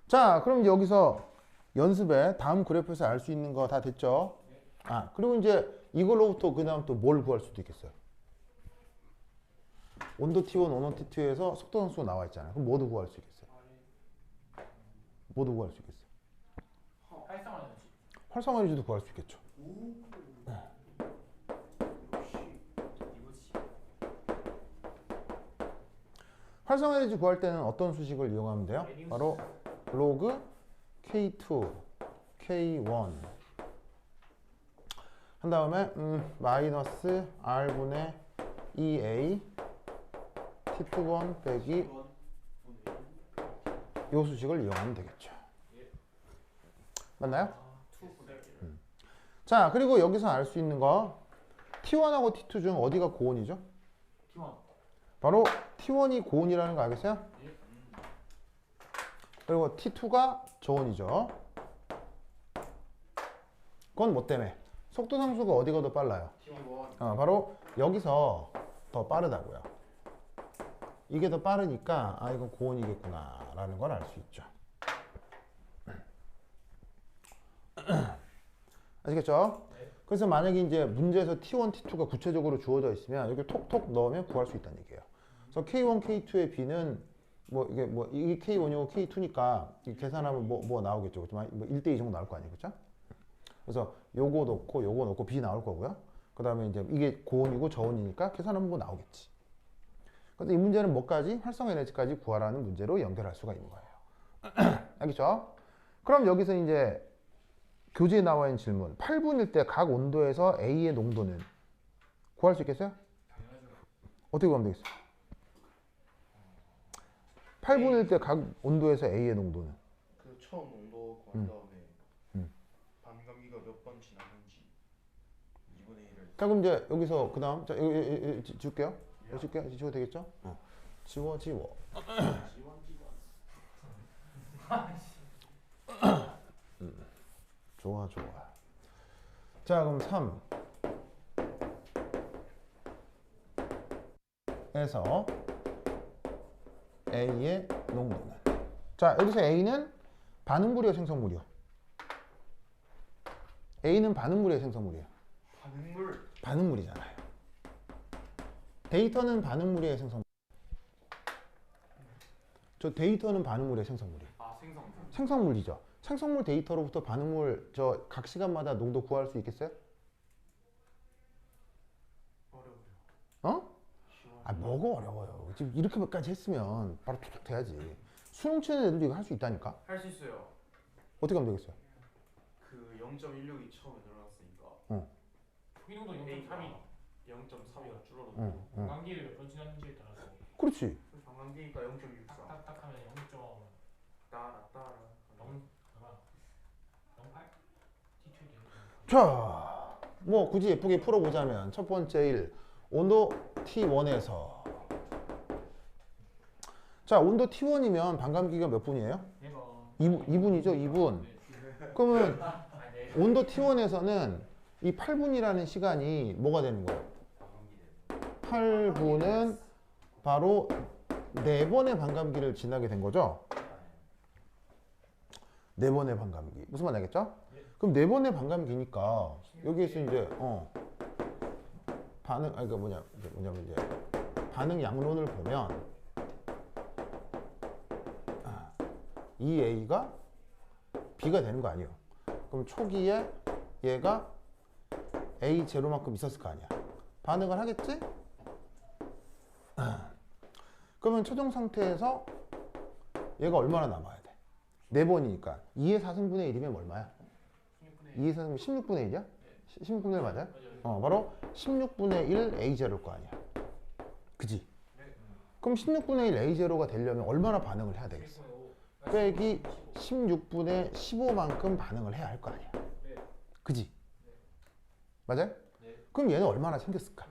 자, 그럼 여기서 연습에 다음 그래프에서 알 수 있는 거 다 됐죠? 아, 그리고 이제 이걸로부터 그 다음 또 뭘 구할 수도 있겠어요? 온도 T1, 온도 T2에서 속도 상수가 나와 있잖아요. 그럼 뭐도 구할 수 있겠어요? 뭐도 구할 수 있겠어요? 활성화 에너지. 활성화 에너지도 구할 수 있겠죠. 이거지. 활성화 에너지 구할 때는 어떤 수식을 이용하면 돼요? 바로 로그 K2, K1 한 다음에 마이너스 R분의 2A T21 빼기 요 수식을 이용하면 되겠죠. 맞나요? 자, 그리고 여기서 알 수 있는 거 T1하고 T2 중 어디가 고온이죠? T1. 바로 T1이 고온이라는 거 알겠어요? 그리고 T2가 저온이죠. 그건 뭐 때문에? 속도 상수가 어디가 더 빨라요? T1. 바로 여기서 더 빠르다고요. 이게 더 빠르니까 아 이건 고온이겠구나 라는 걸 알 수 있죠. 아시겠죠? 그래서 만약에 이제 문제에서 T1, T2가 구체적으로 주어져 있으면 이렇게 톡톡 넣으면 구할 수 있다는 얘기예요. 그래서 K1, K2의 B는 이게 K1이고 K2니까 계산하면 뭐 나오겠죠. 그렇지만 뭐 1대2 정도 나올 거 아니에요. 그렇죠? 그래서 요거 넣고 B 나올 거고요. 그 다음에 이제 이게 고온이고 저온이니까 계산하면 뭐 나오겠지. 그래서 이 문제는 뭐까지? 활성 에너지까지 구하라는 문제로 연결할 수가 있는 거예요. 알겠죠? 그럼 여기서 이제 교재에 나와 있는 질문. 8분일 때 각 온도에서 A의 농도는 구할 수 있겠어요? 어떻게 구하면 되겠어요? 8분일 때 각 온도에서 A의 농도는? 그 처음 온도 구한 다음에 반감기가 몇 번 지났는지 2분의 1을. 자, 그럼 이제 여기서 그 다음 자, 여기 지울게요. 여기 지워도 되겠죠? 지워. 좋아. 자, 그럼 3에서 A의 농도는? 자, 여기서 A는 반응물이요, 생성물이요? A는 반응물이에요, 생성물이에요? 반응물이잖아요. 데이터는 반응물이에요, 생성물? 저 데이터는 반응물이에요, 생성물이? 아 생성. 생성물이죠. 생성물 데이터로부터 반응물 저 각 시간마다 농도 구할 수 있겠어요? 어려워요. 어? 아 뭐가 어려워요. 지금 이렇게까지 했으면 바로 툭툭 돼야지. 수능 치는 애들도 이거 할 수 있다니까. 할 수 있어요. 어떻게 하면 되겠어요? 그 0.16이 처음에 늘어났으니까 초기농도 0.3이 0.3이가 줄어들고 응, 응. 관광기를 몇 번 지났는지에 따라서 그렇지. 방광기니까 0.64. 딱딱딱 하면 0.0 따라. 얼마? 0.8? T2도 자, 뭐 굳이 예쁘게 풀어보자면 첫 번째 일 온도 T1에서 자 온도 T1이면 반감기가 몇 분이에요? 2분이죠, 2분. 그러면 온도 T1에서는 이 8분이라는 시간이 뭐가 되는 거예요? 8분은 바로 4번의 반감기를 지나게 된 거죠? 4번의 반감기. 무슨 말 알겠죠? 그럼 4번의 반감기니까 여기에서 이제 반응 아니 그 뭐냐면 이제 반응 양론을 보면 이 A가 B가 되는 거 아니에요. 그럼 초기에 얘가 A 제로만큼 있었을 거 아니야. 반응을 하겠지? 그러면 최종 상태에서 얘가 얼마나 남아야 돼? 4번이니까 2의 4승분의 1이면 얼마야? 2의 4승분 16분의 1이야? 16분의 1 맞아요? 바로 16분의 1 A0일 거 아니야. 그지? 그럼 16분의 1 A0가 되려면 얼마나 반응을 해야 되겠어? 빼기 16분의 15만큼 반응을 해야 할 거 아니야. 그지? 맞아요? 그럼 얘는 얼마나 생겼을까?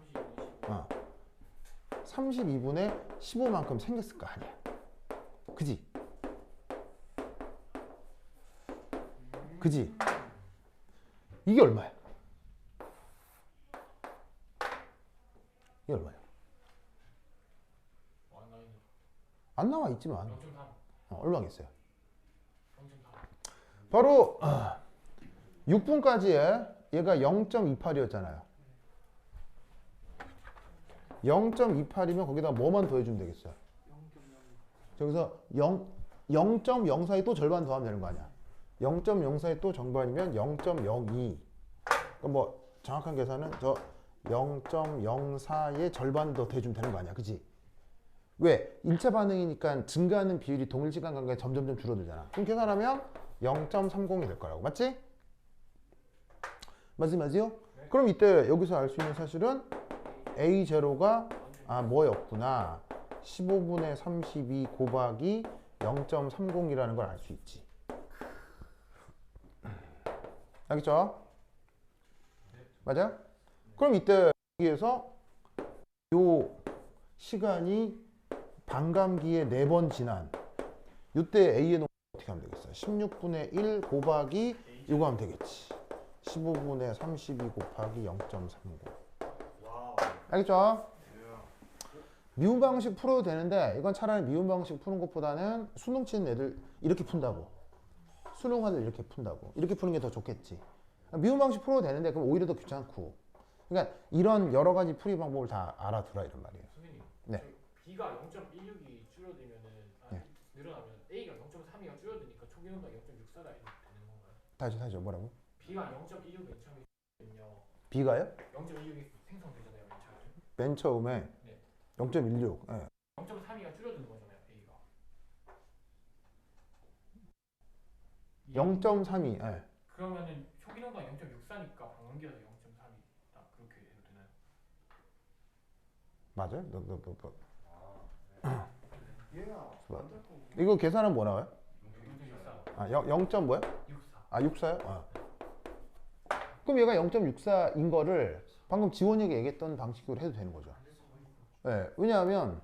32분의 15만큼 생겼을 거 아니야. 그지? 그지? 이게 얼마야? 이게 얼마야? 안 나와 있지만 0.3. 얼마겠어요? 0.4. 바로 6분까지에 얘가 0.28이었잖아요. 0.28이면 거기다 뭐만 더해주면 되겠어요? 저기서 0.04에 또 절반 더하면 되는 거 아니야. 0.04에 또 정반이면 0.02. 그럼 뭐 정확한 계산은 저 0.04의 절반 더 더해주면 되는 거 아니야. 그치? 왜? 1차 반응이니까 증가하는 비율이 동일시간 간격에 점점점 줄어들잖아. 그럼 계산하면 0.30이 될 거라고. 맞지? 맞지요? 그럼 이때 여기서 알 수 있는 사실은 A0가 뭐였구나. 15분의 32 곱하기 0.30이라는 걸 알 수 있지. 알겠죠? 맞아요? 그럼 이때 여기에서 요 시간이 반감기에 4번 지난 이때 A의 농도 어떻게 하면 되겠어? 16분의 1 곱하기 이거 하면 되겠지. 15분의 32 곱하기 0.39. 와우. 알겠죠? 미분 방식 풀어도 되는데 이건 차라리 미분 방식 푸는 것보다는 수능 치는 애들 이렇게 푼다고. 수능하들 이렇게 푼다고. 이렇게 푸는 게 더 좋겠지. 미분 방식 풀어도 되는데 그럼 오히려 더 귀찮고. 그러니까 이런 여러 가지 풀이 방법을 다 알아두라 이런 말이에요. 선생님. 네. B가 0.16이 줄어들면은 네. 늘어나면 A가 0.3이가 줄어드니까 초기농도가 0.64다 이렇게 되는 건가요? 다시 뭐라고? B가 0.16 맨 처음에 있으면요. B가요? 0.16이 생성되잖아요, 맨 처음에. 맨 처음에 네. 0.16. 예. 0.32가 줄어드는 거잖아요, A가. 0.32. 예. 그러면은 초기농도가 0.64니까 반감기가 0.3이다. 그렇게 해도 되나요? 맞아요? 얘야. 안될 거. 이거 계산하면 뭐 나와요? 0.64. 0. 뭐야? 64. 64요? 그럼 얘가 0.64인 거를 방금 지원이가 얘기했던 방식으로 해도 되는 거죠. 네, 왜냐하면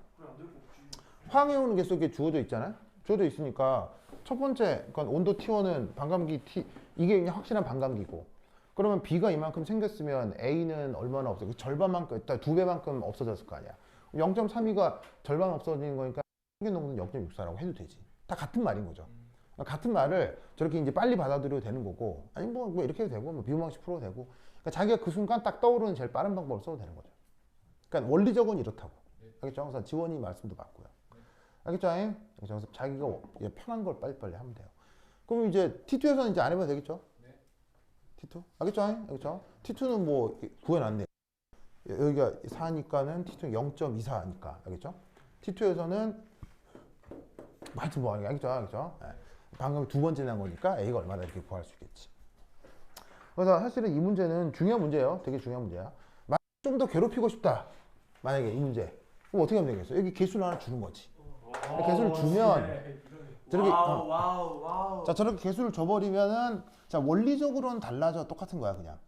화학해오는 계 속에 주어져 있잖아요. 주어져 있으니까 첫 번째 그러니까 온도 T1은 반감기 T 이게 그냥 확실한 반감기고 그러면 B가 이만큼 생겼으면 A는 얼마나 없어? 그 절반만큼 일단 2배만큼 없어졌을 거 아니야. 0.32가 절반 없어지는 거니까 평균 농도는 0.64라고 해도 되지. 다 같은 말인 거죠. 같은 말을 저렇게 이제 빨리 받아들여도 되는 거고 아니 뭐 이렇게 해도 되고 뭐 비문 방식 풀어도 되고 그러니까 자기가 그 순간 딱 떠오르는 제일 빠른 방법을 써도 되는 거죠. 그러니까 원리적으로는 이렇다고. 알겠죠? 그래서 지원이 말씀도 맞고요. 알겠죠? 그래서 자기가 편한 걸 빨리빨리 하면 돼요. 그럼 이제 T2에서는 이제 안 해봐도 되겠죠? 네. T2? 알겠죠? 알겠죠? T2는 뭐 구해놨네. 여기가 4니까는 T2는 0.24니까. 알겠죠? T2에서는 하여튼 뭐 알겠죠? 알겠죠? 네. 방금 두 번째 난 거니까 A가 얼마나 이렇게 구할 수 있겠지. 그래서 사실은 이 문제는 중요한 문제예요. 되게 중요한 문제야. 좀 더 괴롭히고 싶다. 만약에 이 문제. 그럼 어떻게 하면 되겠어? 여기 개수를 하나 주는 거지. 개수를 주면 저렇게 와우. 자 저렇게 개수를 줘버리면은 자 원리적으로는 달라져. 똑같은 거야 그냥.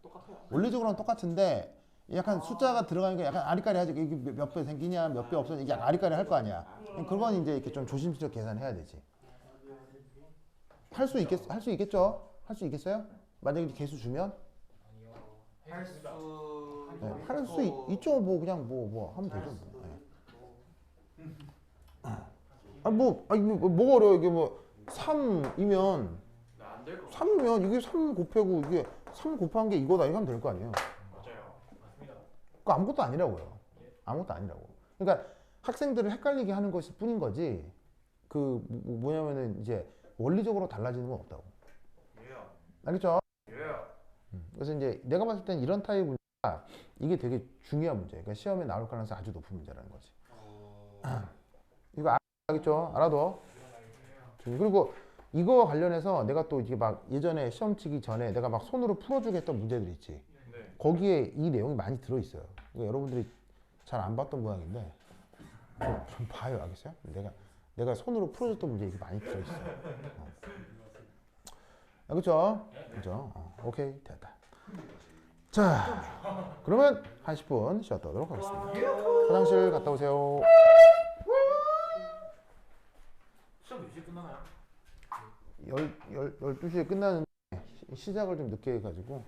원리적으로는 똑같은데 약간 숫자가 들어가니까 약간 아리까리하지. 이게 몇 배 생기냐 몇 배 없어지냐 이게 아리까리 할 거 아니야. 그건 이제 이렇게 좀 조심스럽게 계산해야 되지. 할 수 있겠죠? 할 수 있겠어요? 만약에 개수 주면 할 수 있죠. 뭐 그냥 뭐 하면 되죠. 뭐. 뭐가 어려워. 이게 뭐 3이면 나안될 거. 3이면 이게 3 곱하고 이게 3 곱한 게 이거다 이거 하면 될 거 아니에요. 맞아요. 맞습니다. 그 아무것도 아니라고요. 아무것도 아니라고. 그러니까 학생들을 헷갈리게 하는 것일 뿐인 거지. 그 뭐냐면은 이제 원리적으로 달라지는 건 없다고. 예. 알겠죠? 예. 그래서 이제 내가 봤을 땐 이런 타입 문제가 이게 되게 중요한 문제. 그러니까 시험에 나올 가능성이 아주 높은 문제라는 거지. 이거 알겠죠? 알아둬. 그리고 이거 관련해서 내가 또 이게 막 예전에 시험 치기 전에 내가 막 손으로 풀어주게 했던 문제들 있지. 네. 거기에 이 내용이 많이 들어있어요. 그러니까 여러분들이 잘 안 봤던 모양인데 좀 봐요. 알겠어요? 내가 손으로 풀어줬던 문제 이게 많이 들어있어요. 알겠죠? 그죠? 오케이 됐다. 자, 그러면 한 10분 쉬었다 오도록 하겠습니다. 화장실 갔다 오세요. 시험 몇 시에 끝나나요? 12시에 끝나는데 시작을 좀 늦게 해가지고